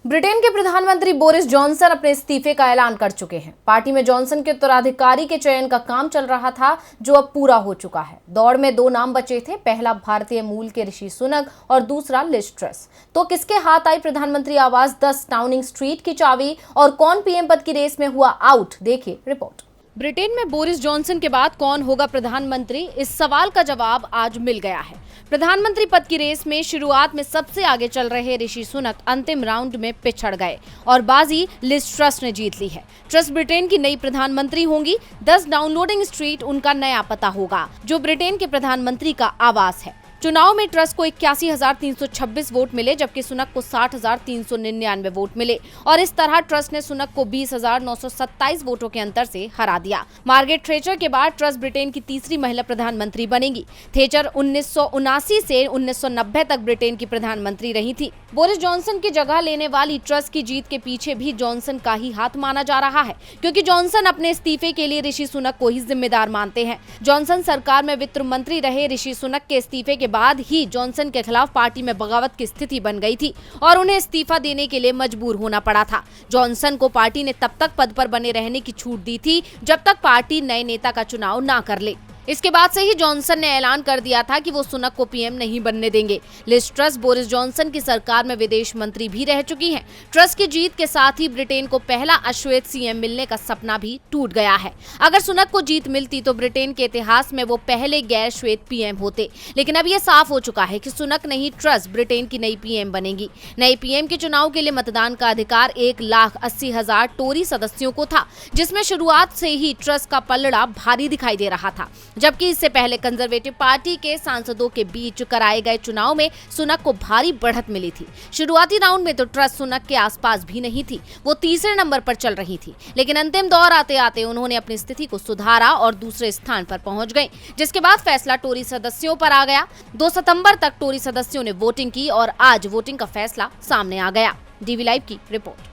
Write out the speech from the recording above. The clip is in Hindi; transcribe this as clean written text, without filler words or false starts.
ब्रिटेन के प्रधानमंत्री बोरिस जॉनसन अपने इस्तीफे का ऐलान कर चुके हैं। पार्टी में जॉनसन के उत्तराधिकारी के चयन का काम चल रहा था, जो अब पूरा हो चुका है। दौड़ में दो नाम बचे थे, पहला भारतीय मूल के ऋषि सुनक और दूसरा लिज ट्रस। तो किसके हाथ आई प्रधानमंत्री आवास 10 डाउनिंग स्ट्रीट की चाबी और कौन पीएम पद की रेस में हुआ आउट? देखिए रिपोर्ट। ब्रिटेन में बोरिस जॉनसन के बाद कौन होगा प्रधानमंत्री, इस सवाल का जवाब आज मिल गया है। प्रधानमंत्री पद की रेस में शुरुआत में सबसे आगे चल रहे ऋषि सुनक अंतिम राउंड में पिछड़ गए और बाजी लिज ट्रस ने जीत ली है। ट्रस ब्रिटेन की नई प्रधानमंत्री होंगी। 10 डाउनलोडिंग स्ट्रीट उनका नया पता होगा, जो ब्रिटेन के प्रधानमंत्री का आवास है। चुनाव में ट्रस को 81,326 वोट मिले, जबकि सुनक को 60,399 वोट मिले और इस तरह ट्रस ने सुनक को 20,927 वोटों के अंतर से हरा दिया। मार्गरेट थैचर के बाद ट्रस ब्रिटेन की तीसरी महिला प्रधानमंत्री बनेगी। थैचर 1979 से 1990 तक ब्रिटेन की प्रधानमंत्री रही थी। बोरिस जॉनसन की जगह लेने वाली ट्रस की जीत के पीछे भी जॉनसन का ही हाथ माना जा रहा है, क्योंकि जॉनसन अपने इस्तीफे के लिए ऋषि सुनक को ही जिम्मेदार मानते हैं। जॉनसन सरकार में वित्त मंत्री रहे ऋषि सुनक के इस्तीफे के बाद ही जॉनसन के खिलाफ पार्टी में बगावत की स्थिति बन गई थी और उन्हें इस्तीफा देने के लिए मजबूर होना पड़ा था। जॉनसन को पार्टी ने तब तक पद पर बने रहने की छूट दी थी जब तक पार्टी नए नेता का चुनाव ना कर ले। इसके बाद से ही जॉनसन ने ऐलान कर दिया था कि वो सुनक को पीएम नहीं बनने देंगे। लिज ट्रस बोरिस जॉनसन की सरकार में विदेश मंत्री भी रह चुकी हैं। ट्रस की जीत के साथ ही ब्रिटेन को पहला अश्वेत सीएम मिलने का सपना भी टूट गया है। अगर सुनक को जीत मिलती तो ब्रिटेन के इतिहास में वो पहले गैर श्वेत पीएम होते, लेकिन अब ये साफ हो चुका है कि सुनक नहीं ट्रस ब्रिटेन की नई पीएम बनेगी। नई पीएम के चुनाव के लिए मतदान का अधिकार 1,80,000 टोरी सदस्यों को था, जिसमें शुरुआत से ही ट्रस का पलड़ा भारी दिखाई दे रहा था, जबकि इससे पहले कंजर्वेटिव पार्टी के सांसदों के बीच कराए गए चुनाव में सुनक को भारी बढ़त मिली थी। शुरुआती राउंड में तो ट्रस सुनक के आसपास भी नहीं थी, वो तीसरे नंबर पर चल रही थी, लेकिन अंतिम दौर आते आते उन्होंने अपनी स्थिति को सुधारा और दूसरे स्थान पर पहुंच गए, जिसके बाद फैसला टोरी सदस्यों पर आ गया। 2 सितंबर तक टोरी सदस्यों ने वोटिंग की और आज वोटिंग का फैसला सामने आ गया। डीवी लाइव की रिपोर्ट।